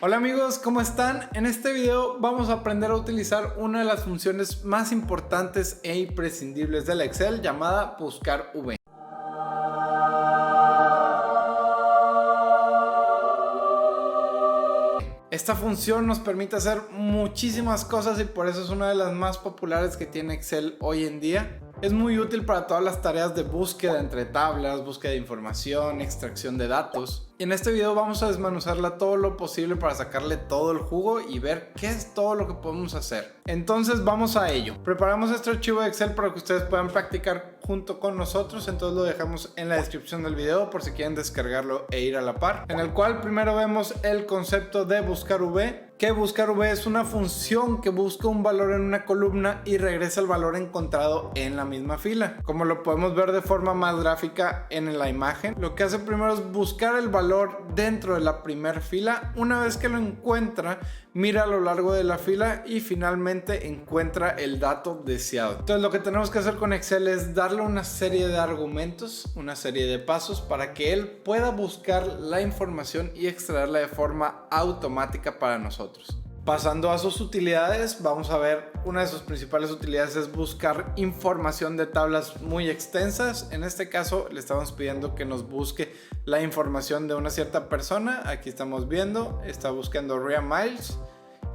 Hola amigos, ¿cómo están? En este video vamos a aprender a utilizar una de las funciones más importantes e imprescindibles del Excel llamada buscar V. Esta función nos permite hacer muchísimas cosas y por eso es una de las más populares que tiene Excel hoy en día. Es muy útil para todas las tareas de búsqueda entre tablas, búsqueda de información, extracción de datos. Y en este video vamos a desmenuzarla todo lo posible para sacarle todo el jugo y ver qué es todo lo que podemos hacer. Entonces vamos a ello. Preparamos este archivo de Excel para que ustedes puedan practicar junto con nosotros, entonces lo dejamos en la descripción del video por si quieren descargarlo e ir a la par. En el cual primero vemos el concepto de buscar V. Que buscar V es una función que busca un valor en una columna y regresa el valor encontrado en la misma fila. Como lo podemos ver de forma más gráfica en la imagen, lo que hace primero es buscar el valor dentro de la primera fila. Una vez que lo encuentra, mira a lo largo de la fila y finalmente encuentra el dato deseado. Entonces lo que tenemos que hacer con Excel es darle una serie de argumentos, una serie de pasos para que él pueda buscar la información y extraerla de forma automática para nosotros. Pasando a sus utilidades, vamos a ver una de sus principales utilidades es buscar información de tablas muy extensas. En este caso le estamos pidiendo que nos busque la información de una cierta persona. Aquí estamos viendo, está buscando Rhea Miles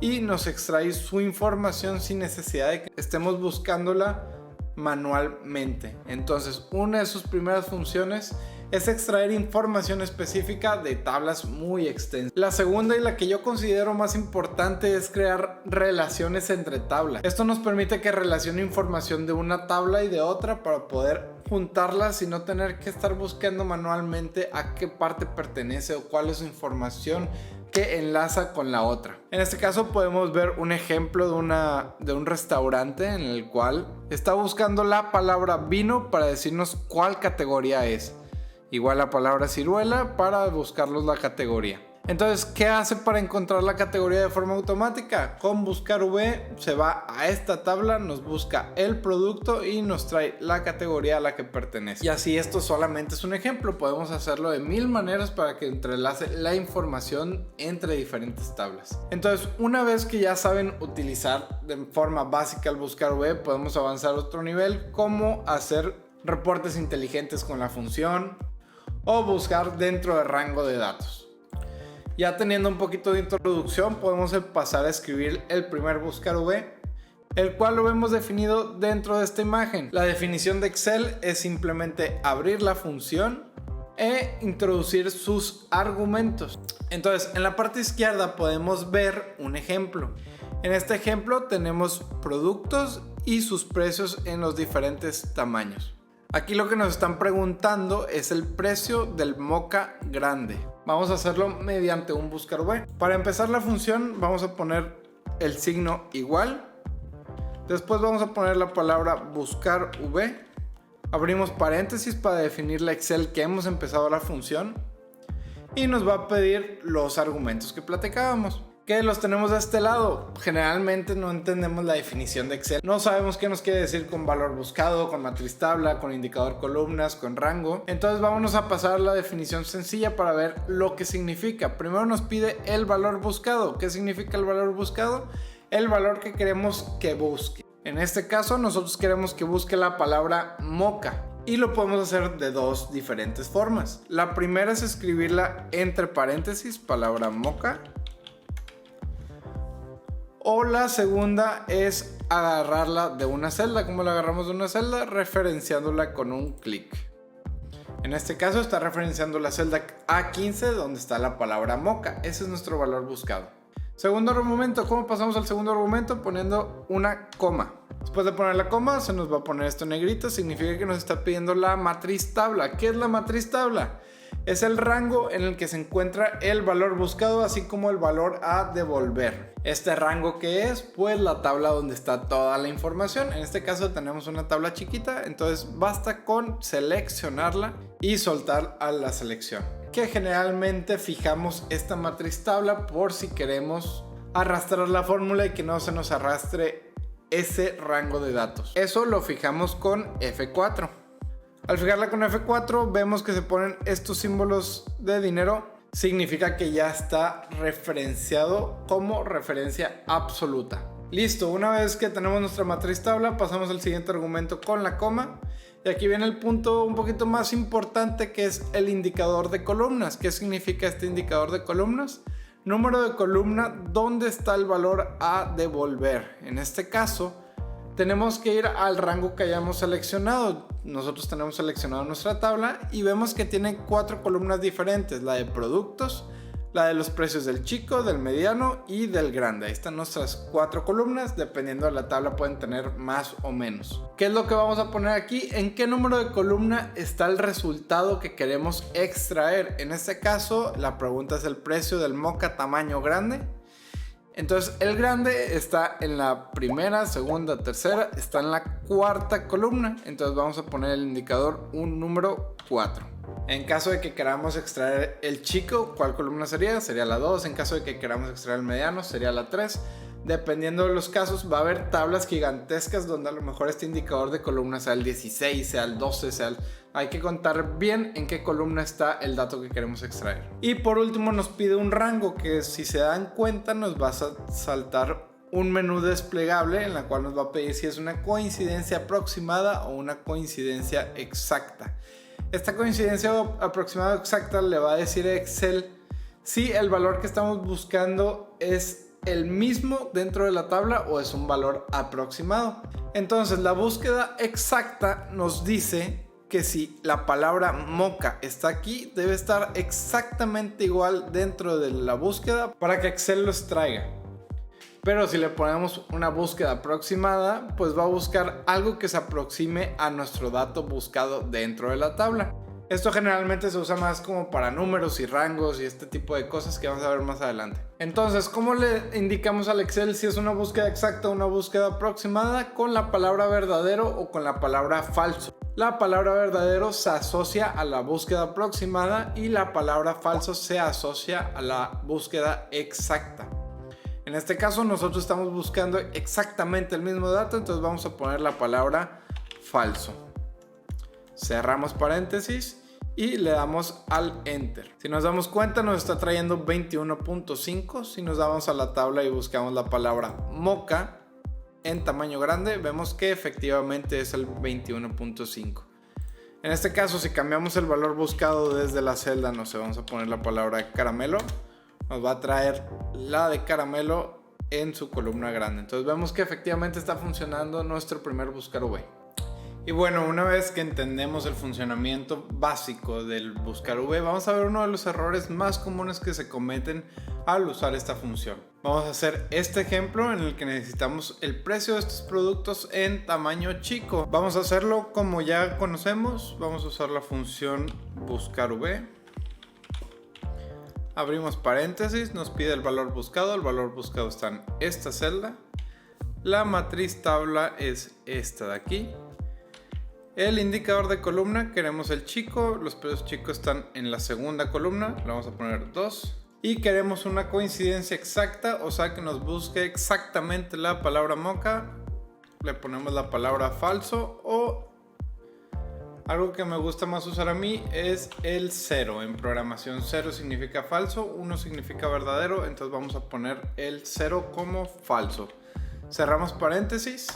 y nos extrae su información sin necesidad de que estemos buscándola manualmente. Entonces una de sus primeras funciones es extraer información específica de tablas muy extensas. La segunda y la que yo considero más importante es crear relaciones entre tablas. Esto nos permite que relacione información de una tabla y de otra para poder juntarlas y no tener que estar buscando manualmente a qué parte pertenece o cuál es su información que enlaza con la otra. En este caso podemos ver un ejemplo de un restaurante en el cual está buscando la palabra vino para decirnos cuál categoría es. Igual la palabra ciruela para buscarlos la categoría. Entonces, ¿qué hace para encontrar la categoría de forma automática? Con buscar V se va a esta tabla, nos busca el producto y nos trae la categoría a la que pertenece. Y así esto solamente es un ejemplo, podemos hacerlo de mil maneras para que entrelace la información entre diferentes tablas. Entonces, una vez que ya saben utilizar de forma básica el buscar V, podemos avanzar a otro nivel como hacer reportes inteligentes con la función o buscar dentro del rango de datos. Ya teniendo un poquito de introducción, podemos pasar a escribir el primer buscar V, el cual lo vemos definido dentro de esta imagen. La definición de Excel es simplemente abrir la función e introducir sus argumentos. Entonces, en la parte izquierda podemos ver un ejemplo. En este ejemplo tenemos productos y sus precios en los diferentes tamaños. Aquí lo que nos están preguntando es el precio del moca grande. Vamos a hacerlo mediante un buscar V. Para empezar la función vamos a poner el signo igual. Después vamos a poner la palabra buscar V. Abrimos paréntesis para definir la Excel que hemos empezado la función. Y nos va a pedir los argumentos que platicábamos. ¿Qué los tenemos de este lado? Generalmente no entendemos la definición de Excel. No sabemos qué nos quiere decir con valor buscado, con matriz tabla, con indicador columnas, con rango. Entonces vámonos a pasar la definición sencilla para ver lo que significa. Primero nos pide el valor buscado. ¿Qué significa el valor buscado? El valor que queremos que busque. En este caso nosotros queremos que busque la palabra moca. Y lo podemos hacer de dos diferentes formas. La primera es escribirla entre paréntesis, palabra moca. O la segunda es agarrarla de una celda. ¿Cómo la agarramos de una celda? Referenciándola con un clic. En este caso está referenciando la celda A15 donde está la palabra moca. Ese es nuestro valor buscado. Segundo argumento. ¿Cómo pasamos al segundo argumento? Poniendo una coma. Después de poner la coma se nos va a poner esto en negrito. Significa que nos está pidiendo la matriz tabla. ¿Qué es la matriz tabla? Es el rango en el que se encuentra el valor buscado, así como el valor a devolver. ¿Este rango qué es? Pues la tabla donde está toda la información. En este caso tenemos una tabla chiquita, entonces basta con seleccionarla y soltar a la selección. Que generalmente fijamos esta matriz tabla por si queremos arrastrar la fórmula y que no se nos arrastre ese rango de datos. Eso lo fijamos con F4. Al fijarla con F4 vemos que se ponen estos símbolos de dinero significa que ya está referenciado como referencia absoluta. Listo, una vez que tenemos nuestra matriz tabla, pasamos al siguiente argumento con la coma. Y aquí viene el punto un poquito más importante, que es el indicador de columnas. ¿Qué significa este indicador de columnas? Número de columna, ¿dónde está el valor a devolver? En este caso, tenemos que ir al rango que hayamos seleccionado. Nosotros tenemos seleccionado nuestra tabla y vemos que tiene 4 columnas diferentes: la de productos, la de los precios del chico, del mediano y del grande. Ahí están nuestras 4 columnas. Dependiendo de la tabla pueden tener más o menos. ¿Qué es lo que vamos a poner aquí? ¿En qué número de columna está el resultado que queremos extraer? En este caso, la pregunta es el precio del moca tamaño grande. Entonces el grande está en la primera, segunda, tercera, está en la 4ª columna. Entonces vamos a poner el indicador un número 4. En caso de que queramos extraer el chico, ¿cuál columna sería? Sería la 2. En caso de que queramos extraer el mediano, sería la 3. Dependiendo de los casos, va a haber tablas gigantescas donde a lo mejor este indicador de columna sea el 16, sea el 12, sea el... Hay que contar bien en qué columna está el dato que queremos extraer. Y por último nos pide un rango, que si se dan cuenta nos va a saltar un menú desplegable en la cual nos va a pedir si es una coincidencia aproximada o una coincidencia exacta. Esta coincidencia aproximada o exacta le va a decir a Excel si el valor que estamos buscando es el mismo dentro de la tabla o es un valor aproximado. Entonces la búsqueda exacta nos dice que si la palabra moca está aquí, debe estar exactamente igual dentro de la búsqueda para que Excel lo extraiga. Pero si le ponemos una búsqueda aproximada, pues va a buscar algo que se aproxime a nuestro dato buscado dentro de la tabla. Esto generalmente se usa más como para números y rangos y este tipo de cosas que vamos a ver más adelante. Entonces, ¿cómo le indicamos al Excel si es una búsqueda exacta o una búsqueda aproximada? Con la palabra verdadero o con la palabra falso. La palabra verdadero se asocia a la búsqueda aproximada y la palabra falso se asocia a la búsqueda exacta. En este caso nosotros estamos buscando exactamente el mismo dato, entonces vamos a poner la palabra falso. Cerramos paréntesis y le damos al Enter. Si nos damos cuenta nos está trayendo 21.5. Si nos damos a la tabla y buscamos la palabra moca en tamaño grande, vemos que efectivamente es el 21.5. En este caso, si cambiamos el valor buscado desde la celda, no sé, vamos a poner la palabra caramelo, nos va a traer la de caramelo en su columna grande. Entonces vemos que efectivamente está funcionando nuestro primer buscar V. Y bueno, una vez que entendemos el funcionamiento básico del buscar V, vamos a ver uno de los errores más comunes que se cometen al usar esta función. Vamos a hacer este ejemplo en el que necesitamos el precio de estos productos en tamaño chico. Vamos a hacerlo como ya conocemos. Vamos a usar la función buscar V. Abrimos paréntesis, nos pide el valor buscado. El valor buscado está en esta celda. La matriz tabla es esta de aquí. El indicador de columna, queremos el chico, los precios chicos están en la segunda columna, le vamos a poner 2. Y queremos una coincidencia exacta, o sea que nos busque exactamente la palabra moca, le ponemos la palabra falso, o algo que me gusta más usar a mí es el 0. En programación 0 significa falso, 1 significa verdadero, entonces vamos a poner el 0 como falso. Cerramos paréntesis.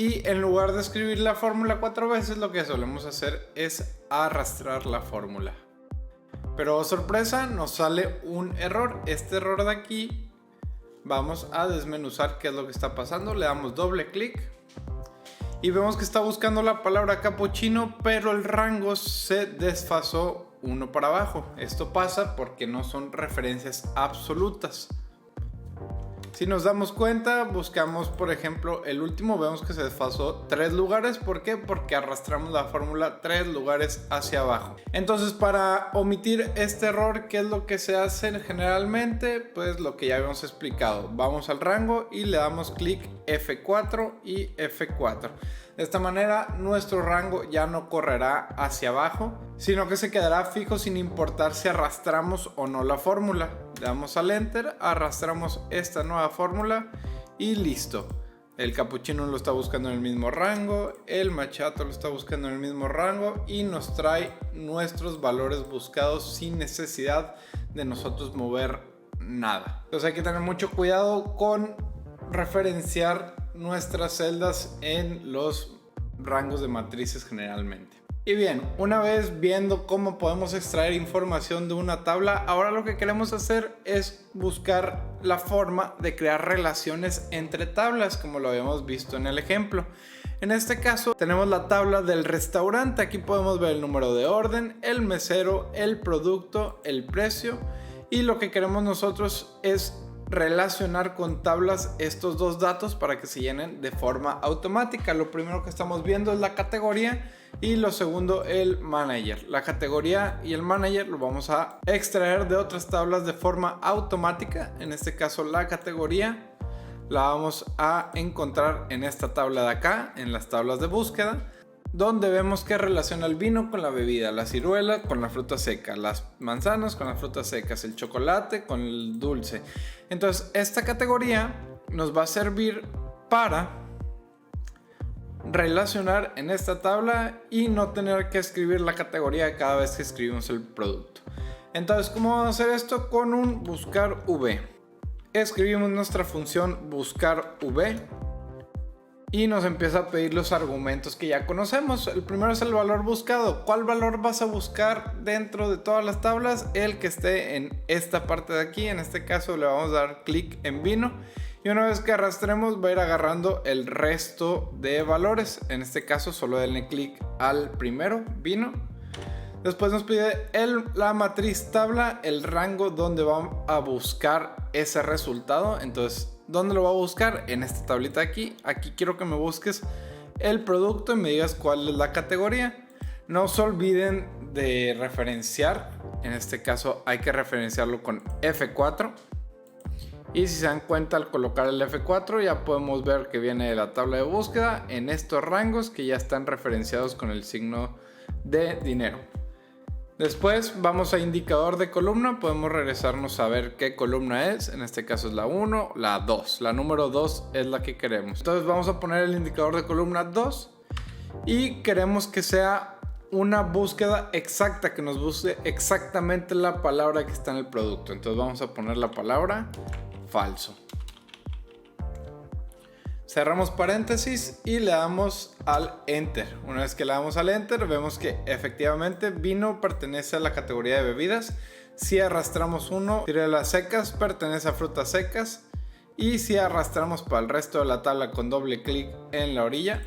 Y en lugar de escribir la fórmula 4 veces, lo que solemos hacer es arrastrar la fórmula. Pero sorpresa, nos sale un error. Este error de aquí, vamos a desmenuzar qué es lo que está pasando. Le damos doble clic y vemos que está buscando la palabra capuchino, pero el rango se desfasó uno para abajo. Esto pasa porque no son referencias absolutas. Si nos damos cuenta, buscamos por ejemplo el último, vemos que se desfasó 3 lugares. ¿Por qué? Porque arrastramos la fórmula 3 lugares hacia abajo. Entonces, para omitir este error, ¿qué es lo que se hace generalmente? Pues lo que ya habíamos explicado. Vamos al rango y le damos clic F4 y F4. De esta manera nuestro rango ya no correrá hacia abajo, sino que se quedará fijo sin importar si arrastramos o no la fórmula. Le damos al Enter, arrastramos esta nueva fórmula y listo. El capuchino lo está buscando en el mismo rango, el macchiato lo está buscando en el mismo rango y nos trae nuestros valores buscados sin necesidad de nosotros mover nada. Entonces hay que tener mucho cuidado con referenciar nuestras celdas en los rangos de matrices generalmente. Y bien, una vez viendo cómo podemos extraer información de una tabla, ahora lo que queremos hacer es buscar la forma de crear relaciones entre tablas, como lo habíamos visto en el ejemplo. En este caso tenemos la tabla del restaurante. Aquí podemos ver el número de orden, el mesero, el producto, el precio, y lo que queremos nosotros es relacionar con tablas estos dos datos para que se llenen de forma automática. Lo primero que estamos viendo es la categoría y lo segundo el manager. La categoría y el manager lo vamos a extraer de otras tablas de forma automática. En este caso la categoría la vamos a encontrar en esta tabla de acá, en las tablas de búsqueda, donde vemos que relaciona el vino con la bebida, la ciruela con la fruta seca, las manzanas con las frutas secas, el chocolate con el dulce. Entonces esta categoría nos va a servir para relacionar en esta tabla y no tener que escribir la categoría cada vez que escribimos el producto. Entonces, ¿cómo vamos a hacer esto? Con un buscar v. Escribimos nuestra función buscar v y nos empieza a pedir los argumentos que ya conocemos. El primero es el valor buscado. ¿Cuál valor vas a buscar dentro de todas las tablas? El que esté en esta parte de aquí. En este caso le vamos a dar clic en vino. Y una vez que arrastremos va a ir agarrando el resto de valores. En este caso solo denle clic al primero, vino. Después nos pide la matriz tabla, el rango donde va a buscar ese resultado. Entonces, ¿dónde lo va a buscar? En esta tablita de aquí. Aquí quiero que me busques el producto y me digas cuál es la categoría. No se olviden de referenciar. En este caso hay que referenciarlo con F4. Y si se dan cuenta, al colocar el F4 ya podemos ver que viene de la tabla de búsqueda en estos rangos que ya están referenciados con el signo de dinero. Después vamos a indicador de columna. Podemos regresarnos a ver qué columna es. En este caso es la 1, la 2. La número 2 es la que queremos. Entonces vamos a poner el indicador de columna 2 y queremos que sea una búsqueda exacta, que nos busque exactamente la palabra que está en el producto. Entonces vamos a poner la palabra falso. Cerramos paréntesis y le damos al enter. Una vez que le damos al enter vemos que efectivamente vino pertenece a la categoría de bebidas. Si arrastramos uno, ciruelas secas pertenece a frutas secas. Y si arrastramos para el resto de la tabla con doble clic en la orilla,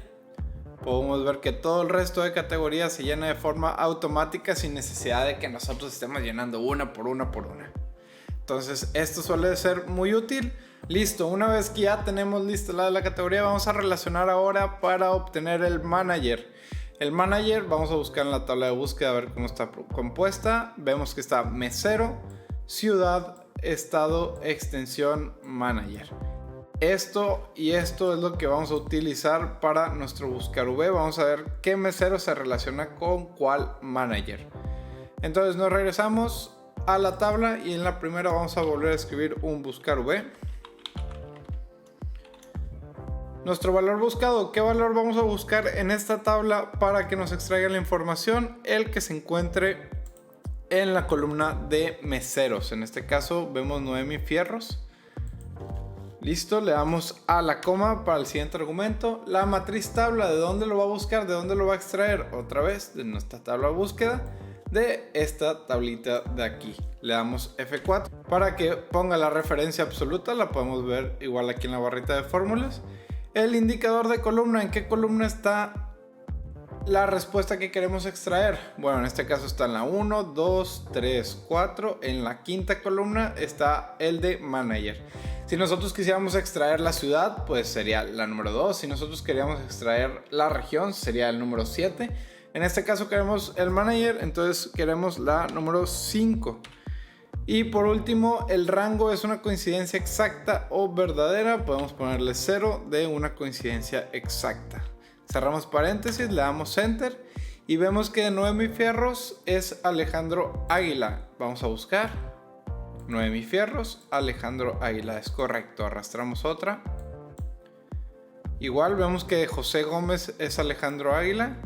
podemos ver que todo el resto de categorías se llena de forma automática sin necesidad de que nosotros estemos llenando una por una por una. Entonces esto suele ser muy útil. Listo, una vez que ya tenemos lista la categoría, vamos a relacionar ahora para obtener el manager. El manager vamos a buscar en la tabla de búsqueda a ver cómo está compuesta. Vemos que está mesero, ciudad, estado, extensión, manager. Esto es lo que vamos a utilizar para nuestro buscar V. Vamos a ver qué mesero se relaciona con cuál manager. Entonces nos regresamos a la tabla y en la primera vamos a volver a escribir un buscar V. Nuestro valor buscado, ¿qué valor vamos a buscar en esta tabla para que nos extraiga la información? El que se encuentre en la columna de meseros. En este caso vemos Noemi Fierros. Listo, le damos a la coma para el siguiente argumento. La matriz tabla, ¿de dónde lo va a buscar? ¿De dónde lo va a extraer? Otra vez de nuestra tabla de búsqueda, de esta tablita de aquí. Le damos F4 para que ponga la referencia absoluta. La podemos ver igual aquí en la barrita de fórmulas. El indicador de columna, ¿en qué columna está la respuesta que queremos extraer? Bueno, en este caso está en la 1, 2, 3, 4. En la quinta columna está el de manager. Si nosotros quisiéramos extraer la ciudad, pues sería la número 2. Si nosotros queríamos extraer la región, sería el número 7. En este caso queremos el manager, entonces queremos la número 5. Y por último, el rango es una coincidencia exacta o verdadera. Podemos ponerle 0 de una coincidencia exacta. Cerramos paréntesis, le damos enter y vemos que Noemi Fierros es Alejandro Águila. Vamos a buscar Noemi Fierros, Alejandro Águila. Es correcto, arrastramos otra. Igual vemos que José Gómez es Alejandro Águila.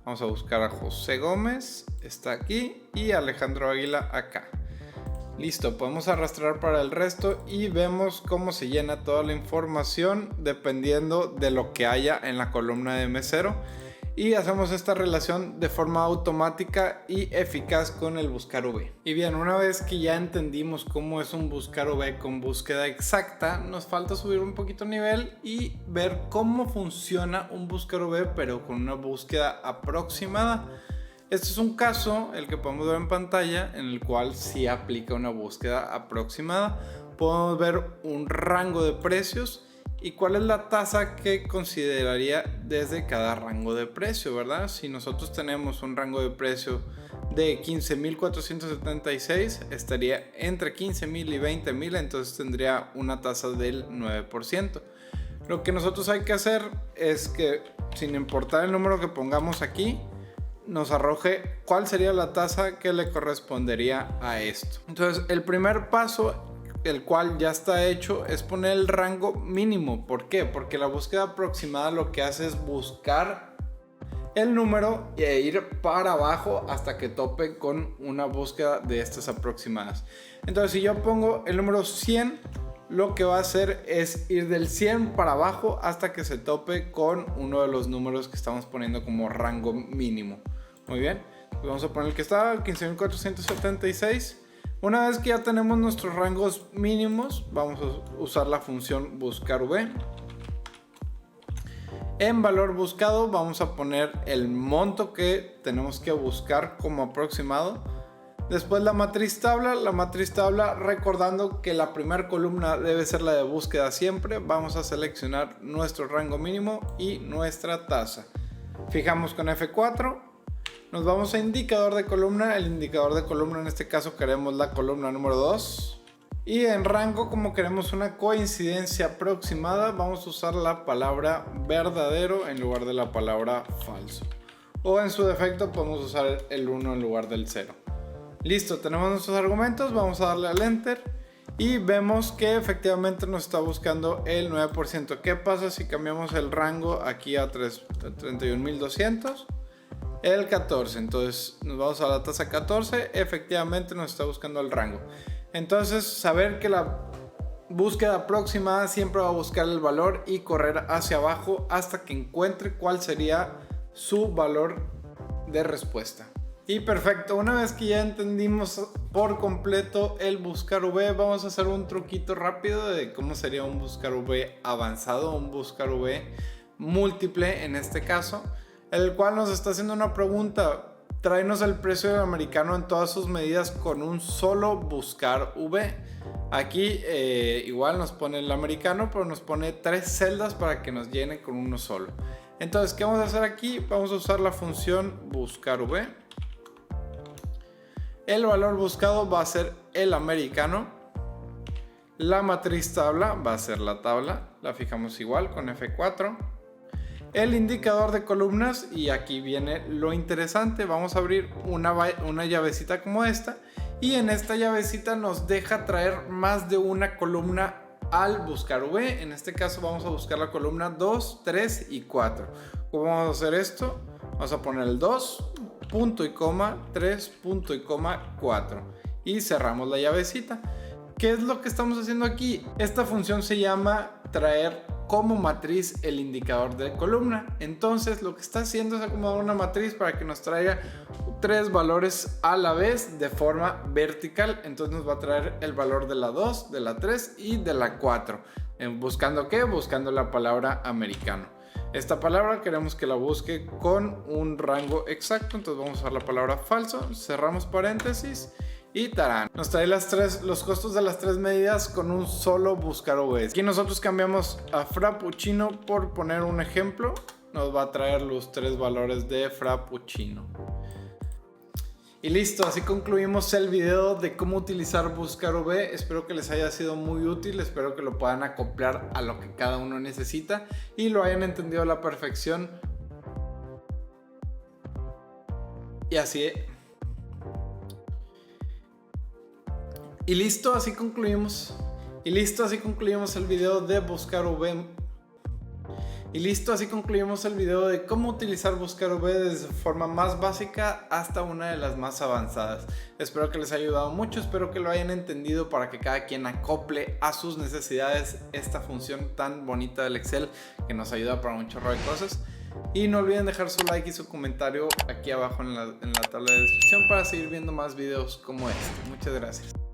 Vamos a buscar a José Gómez, está aquí, y Alejandro Águila acá. Listo, podemos arrastrar para el resto y vemos cómo se llena toda la información dependiendo de lo que haya en la columna de M0. Y hacemos esta relación de forma automática y eficaz con el buscar V. Y bien, una vez que ya entendimos cómo es un buscar V con búsqueda exacta, nos falta subir un poquito el nivel y ver cómo funciona un buscar V pero con una búsqueda aproximada. Este es un caso, el que podemos ver en pantalla, en el cual sí aplica una búsqueda aproximada. Podemos ver un rango de precios y cuál es la tasa que consideraría desde cada rango de precio, ¿verdad? Si nosotros tenemos un rango de precio de 15.476, estaría entre 15.000 y 20.000, entonces tendría una tasa del 9%. Lo que nosotros hay que hacer es que, sin importar el número que pongamos aquí, nos arroje cuál sería la tasa que le correspondería a esto. Entonces, el primer paso, el cual ya está hecho, es poner el rango mínimo. ¿Por qué? Porque la búsqueda aproximada lo que hace es buscar el número e ir para abajo hasta que tope con una búsqueda de estas aproximadas. Entonces, si yo pongo el número 100, lo que va a hacer es ir del 100 para abajo hasta que se tope con uno de los números que estamos poniendo como rango mínimo. Muy bien, pues vamos a poner el que está, 15.476. Una vez que ya tenemos nuestros rangos mínimos, vamos a usar la función buscar V. En valor buscado vamos a poner el monto que tenemos que buscar como aproximado. Después la matriz tabla, recordando que la primera columna debe ser la de búsqueda siempre. Vamos a seleccionar nuestro rango mínimo y nuestra tasa. Fijamos con F4. Nos vamos a indicador de columna. El indicador de columna, en este caso queremos la columna número 2. Y en rango, como queremos una coincidencia aproximada, vamos a usar la palabra verdadero en lugar de la palabra falso. O en su defecto podemos usar el 1 en lugar del 0. Listo, tenemos nuestros argumentos, vamos a darle al Enter. Y vemos que efectivamente nos está buscando el 9%. ¿Qué pasa si cambiamos el rango aquí a 31.200? El 14, entonces nos vamos a la tasa 14, efectivamente nos está buscando el rango. Entonces, saber que la búsqueda aproximada siempre va a buscar el valor y correr hacia abajo hasta que encuentre cuál sería su valor de respuesta. Y perfecto, una vez que ya entendimos por completo el buscar V, vamos a hacer un truquito rápido de cómo sería un buscar V avanzado, un buscar V múltiple en este caso, el cual nos está haciendo una pregunta. Tráenos el precio del americano en todas sus medidas con un solo buscar V. Aquí igual nos pone el americano, pero nos pone 3 celdas para que nos llene con uno solo. Entonces, ¿qué vamos a hacer aquí? Vamos a usar la función buscar V. El valor buscado va a ser el americano. La matriz tabla va a ser la tabla. La fijamos igual con F4. El indicador de columnas, y aquí viene lo interesante, vamos a abrir una llavecita como esta, y en esta llavecita nos deja traer más de una columna al buscar V. En este caso vamos a buscar la columna 2, 3 y 4. ¿Cómo vamos a hacer esto? Vamos a poner el 2, punto y coma, 3, punto y coma, 4 y cerramos la llavecita. ¿Qué es lo que estamos haciendo aquí? Esta función se llama traer como matriz el indicador de columna. Entonces lo que está haciendo es acomodar una matriz para que nos traiga 3 valores a la vez de forma vertical. Entonces nos va a traer el valor de la 2, de la 3 y de la 4. ¿Buscando qué? Buscando la palabra americano. Esta palabra queremos que la busque con un rango exacto, entonces vamos a usar la palabra falso, cerramos paréntesis y ¡tarán! Nos trae los costos de las 3 medidas con un solo buscar V. Aquí nosotros cambiamos a frappuccino por poner un ejemplo. Nos va a traer los 3 valores de frappuccino. Y listo, así concluimos el video de cómo utilizar buscar V. Espero que les haya sido muy útil, espero que lo puedan acoplar a lo que cada uno necesita y lo hayan entendido a la perfección. Y así... Y listo, así concluimos el video de buscar V. Y listo, así concluimos el video de cómo utilizar Buscar V desde forma más básica hasta una de las más avanzadas. Espero que les haya ayudado mucho, espero que lo hayan entendido para que cada quien acople a sus necesidades esta función tan bonita del Excel que nos ayuda para un chorro de cosas. Y no olviden dejar su like y su comentario aquí abajo en la tabla de descripción para seguir viendo más videos como este. Muchas gracias.